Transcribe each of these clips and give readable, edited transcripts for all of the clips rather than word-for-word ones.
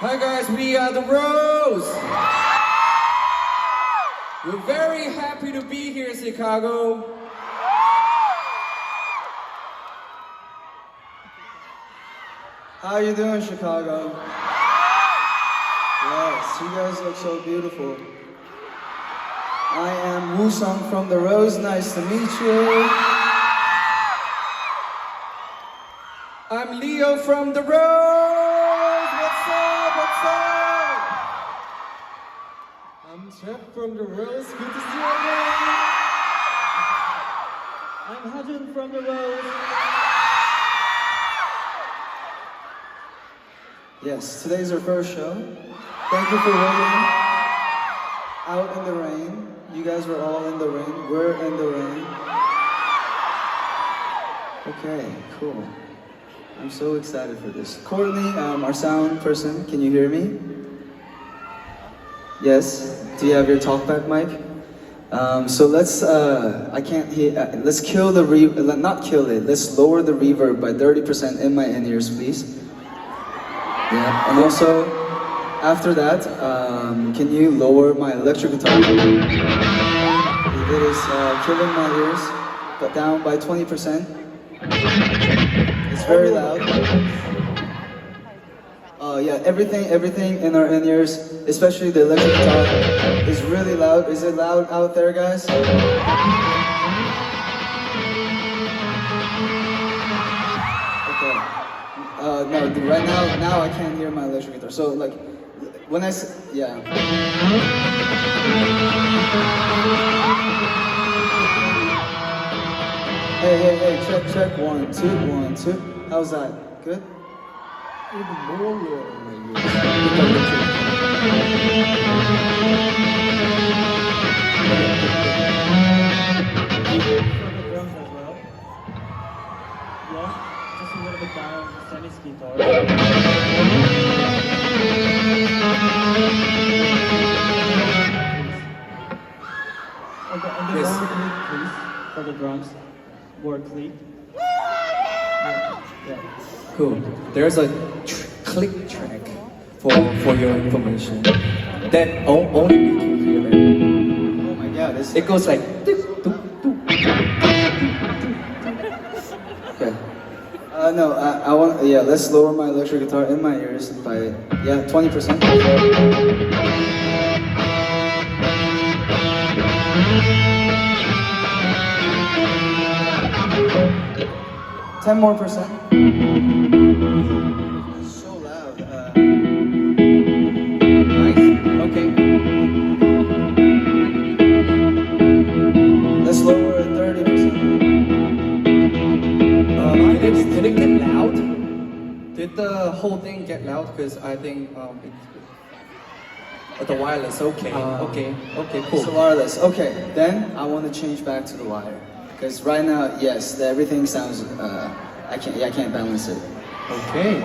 Hi guys, we are the Rose. We're very happy to be here in Chicago. How you doing, Chicago? Yes, you guys look so beautiful. I am Woo-sung from the Rose. Nice to meet you. I'm Leo from the Rose. What's up? What's up? I'm Jeff from the Rose. Good to see you again. I'm Hajun from the Rose. Yes, today's our first show. Thank you for waiting. Out in the rain. You guys were all in the rain. We're in the rain. Okay, cool. I'm so excited for this. Courtney, our sound person, can you hear me? Yes? Do you have your talkback mic? So let's, I can't hear, let's kill the not kill it, let's lower the reverb by 30% in my in-ears, please. Yeah, and also, after that, can you lower my electric guitar? It is killing my ears, but down by 20%. It's very loud. Yeah, everything in our in-ears, especially the electric guitar, is really loud. Is it loud out there, guys? No, right now I can't hear my electric guitar. So like, when I yeah. Hey, check, 1, 2, 1, 2. How's that? Good? Even more lower in my ears. For the drums as well. Yeah, just a little bit down, Sammy's guitar. Okay, and the Yes. lower click, please, for the drums. More click. Yeah. Cool. There's a click track for your information that only we can hear that. Oh my god, this It goes like. okay. No, I want, yeah, let's lower my electric guitar in my ears by, yeah, 20%. 10 more percent. So loud. Nice. Okay. Let's lower it 30%. Did it get loud? Did the whole thing get loud? Because I think the wireless. Okay. Okay. Cool. It's the wireless. Okay, then I want to change back to the wire. Because right now, yes, everything sounds, I can't balance it. Okay.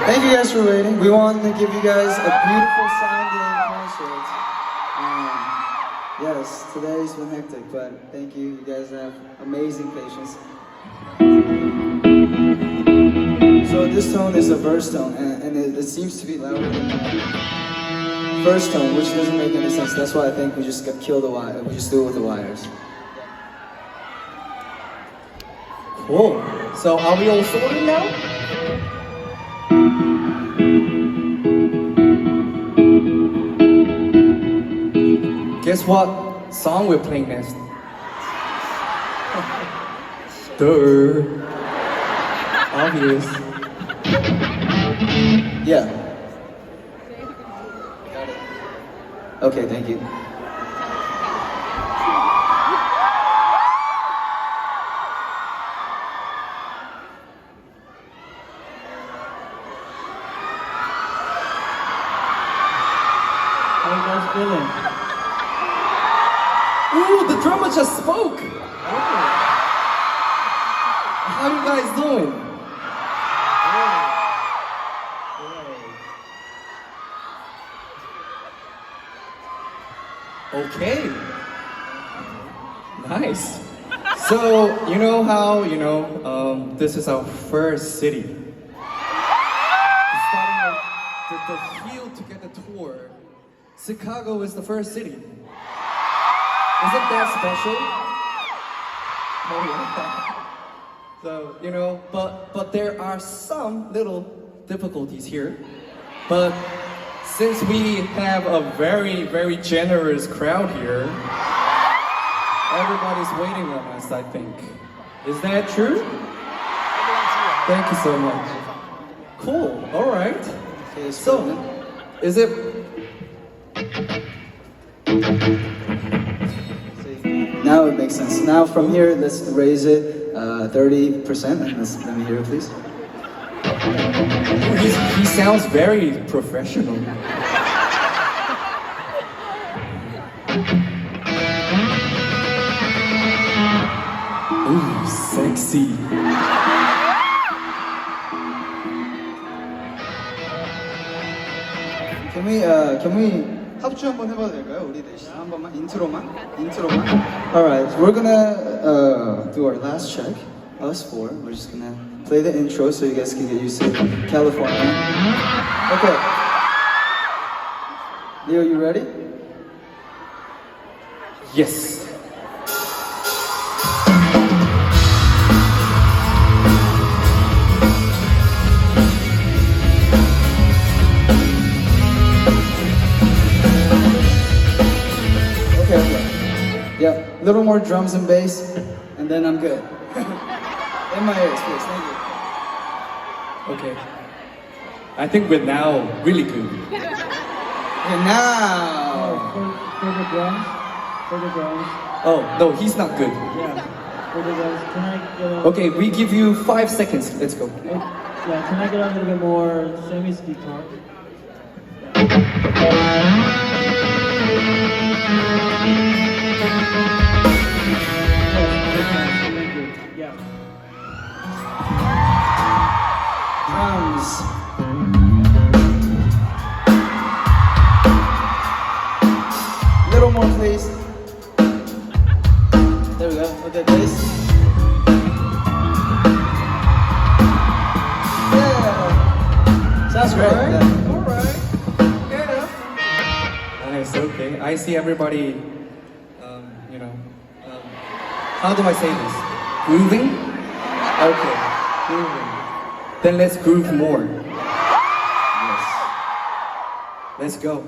Thank you guys for waiting. We want to give you guys a beautiful sounding concert. Yes, today's been hectic, but thank you. You guys have amazing patience. So this tone is a verse tone, and it seems to be louder than the first tone, which doesn't make any sense. That's why I think we just kill the wire. We just do it with the wires. Cool. So are we all sorted now? Guess what song we're playing next? Duh. Obvious. Yeah. Got it. Okay, thank you. How you guys feeling? Ooh, the drummer just spoke. How you guys doing? Okay. Nice. So, you know how, this is our first city. the feel to get the tour, Chicago is the first city. Isn't that special? Oh yeah. So, you know, but there are some little difficulties here. But since we have a very, very generous crowd here, everybody's waiting on us, I think. Is that true? Thank you so much. Cool, alright. Okay, So, is it... Now it makes sense. Now from here, let's raise it 30%. And let me hear it, please. He sounds very professional. Ooh, sexy. Can we 합주 한번 해봐도 될까요? 우리 넷이 한 번만 인트로만. Alright, we're gonna do our last check. Us four. We're just gonna play the intro so you guys can get used to California. Okay. Leo, you ready? Yes. Okay. Yeah, a little more drums and bass, and then I'm good. In my ears, please. Thank you. Okay. I think we're now really good. Okay, now. For the drums. Oh, no, he's not good. Yeah. For the drums, can I get a... Okay, we give you 5 seconds. Let's go. Yeah, can I get a little bit more Sammy's guitar? Thank you. Yeah. Drums. Little more, please. There we go. Okay, bass. Yeah. Sounds great. Alright. Yeah. Nice, okay. I see everybody, you know, how do I say this? Grooving? Okay, grooving. Then let's groove more. Yes. Let's go.